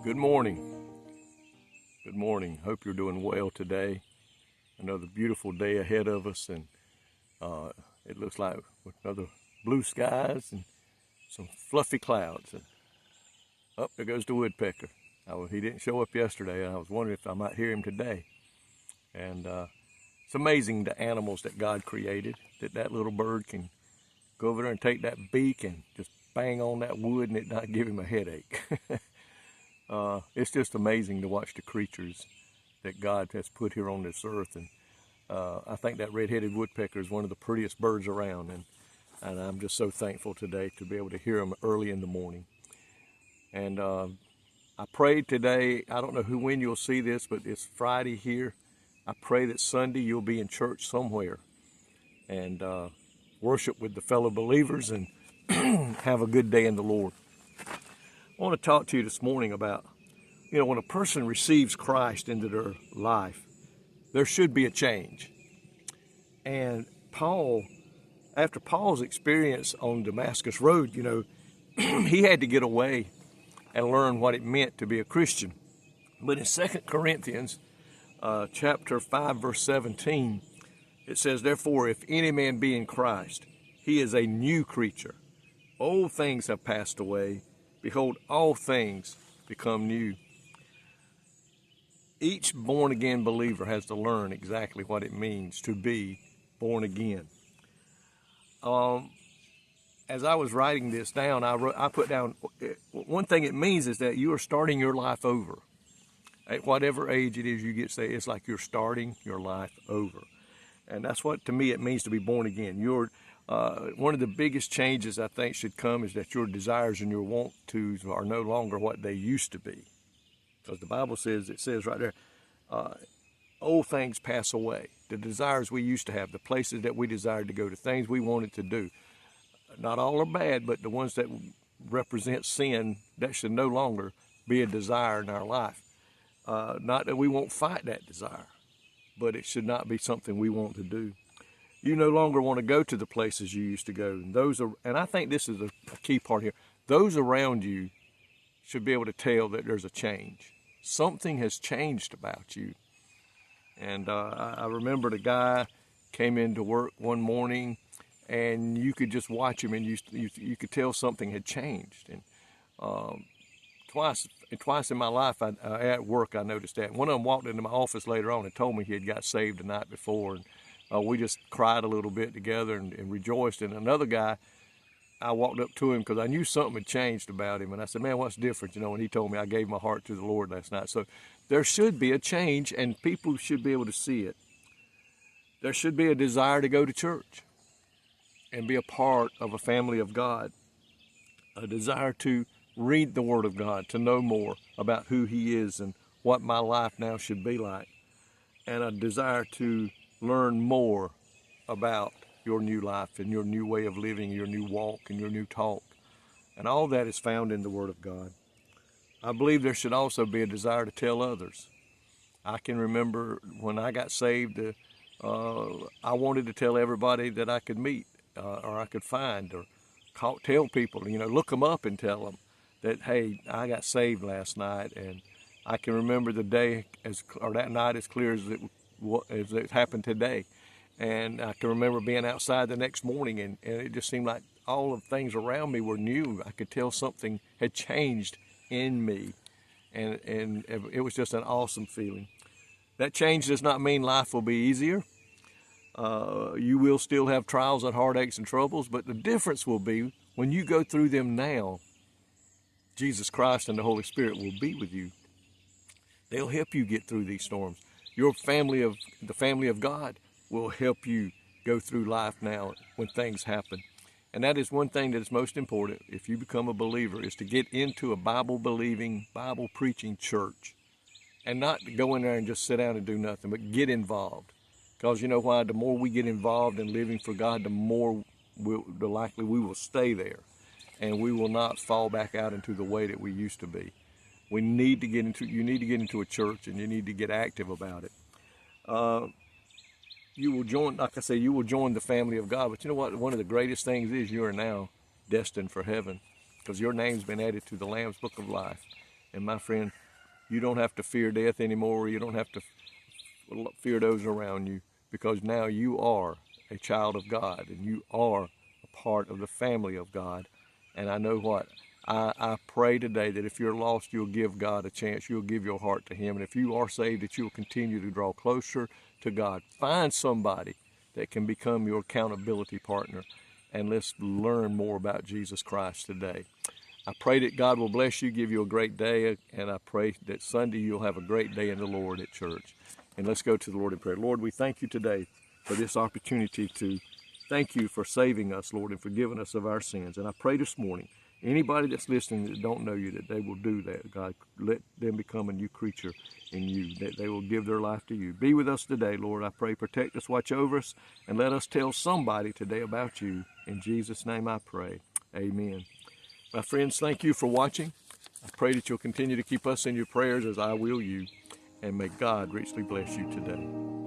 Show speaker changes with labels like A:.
A: Good morning. Good morning. Hope you're doing well today. Another beautiful day ahead of us, and it looks like with another blue skies and some fluffy clouds. And up there goes the woodpecker. He didn't show up yesterday, and I was wondering if I might hear him today. And it's amazing the animals that God created, that little bird can go over there and take that beak and just bang on that wood and it not give him a headache. It's just amazing to watch the creatures that God has put here on this earth. And I think that red-headed woodpecker is one of the prettiest birds around. And I'm just so thankful today to be able to hear them early in the morning. And I prayed today, I don't know when you'll see this, but it's Friday here. I pray that Sunday you'll be in church somewhere and worship with the fellow believers and have a good day in the Lord. I want to talk to you this morning about, when a person receives Christ into their life, there should be a change. And after Paul's experience on Damascus Road, he had to get away and learn what it meant to be a Christian. But in 2 Corinthians chapter 5, verse 17, it says, "Therefore, if any man be in Christ, he is a new creature. Old things have passed away. Behold, all things become new." Each born-again believer has to learn exactly what it means to be born again. As I was writing this down, I put down, one thing it means is that you are starting your life over. At whatever age it is you get saved, it's like you're starting your life over. And that's what, to me, it means to be born again. One of the biggest changes I think should come is that your desires and your want-tos are no longer what they used to be. Because the Bible says, it says right there, old things pass away. The desires we used to have, the places that we desired to go, the things we wanted to do. Not all are bad, but the ones that represent sin, that should no longer be a desire in our life. Not that we won't fight that desire, but it should not be something we want to do. You no longer want to go to the places you used to go. And I think this is a key part here. Those around you should be able to tell that there's a change. Something has changed about you. And I remember the guy came into work one morning, and you could just watch him, and you could tell something had changed. And twice in my life at work I noticed that. One of them walked into my office later on and told me he had got saved the night before. And we just cried a little bit together and rejoiced. And another guy, I walked up to him because I knew something had changed about him. And I said, "Man, what's different?" And he told me, "I gave my heart to the Lord last night." So there should be a change, and people should be able to see it. There should be a desire to go to church and be a part of a family of God. A desire to read the Word of God, to know more about who He is and what my life now should be like. And a desire to learn more about your new life and your new way of living, your new walk and your new talk. And all that is found in the Word of God. I believe there should also be a desire to tell others. I can remember when I got saved, I wanted to tell everybody that I could meet or I could find or tell people, look them up and tell them that, hey, I got saved last night. And I can remember the day that night as clear as it happened today. And I can remember being outside the next morning, and it just seemed like all of things around me were new. I could tell something had changed in me, and it was just an awesome feeling. That change does not mean life will be easier. You will still have trials and heartaches and troubles, but the difference will be when you go through them now, Jesus Christ and the Holy Spirit will be with you. They'll help you get through these storms. The family of God will help you go through life now when things happen. And that is one thing that is most important if you become a believer, is to get into a Bible-believing, Bible-preaching church. And not to go in there and just sit down and do nothing, but get involved. Because you know why? The more we get involved in living for God, the likely we will stay there. And we will not fall back out into the way that we used to be. You need to get into a church, and you need to get active about it. You will join the family of God. But you know what? One of the greatest things is you are now destined for heaven, because your name's been added to the Lamb's Book of Life. And my friend, you don't have to fear death anymore. You don't have to fear those around you, because now you are a child of God and you are a part of the family of God. And I know what? I pray today that if you're lost, you'll give God a chance. You'll give your heart to Him. And if you are saved, that you'll continue to draw closer to God. Find somebody that can become your accountability partner. And let's learn more about Jesus Christ today. I pray that God will bless you, give you a great day, and I pray that Sunday you'll have a great day in the Lord at church. And let's go to the Lord in prayer. Lord, we thank you today for this opportunity to thank you for saving us, Lord, and forgiving us of our sins. And I pray this morning, anybody that's listening that don't know you, that they will do that. God, let them become a new creature in you, that they will give their life to you. Be with us today, Lord. I pray, protect us, watch over us, and let us tell somebody today about you. In Jesus' name I pray. Amen. My friends, thank you for watching. I pray that you'll continue to keep us in your prayers as I will you. And may God richly bless you today.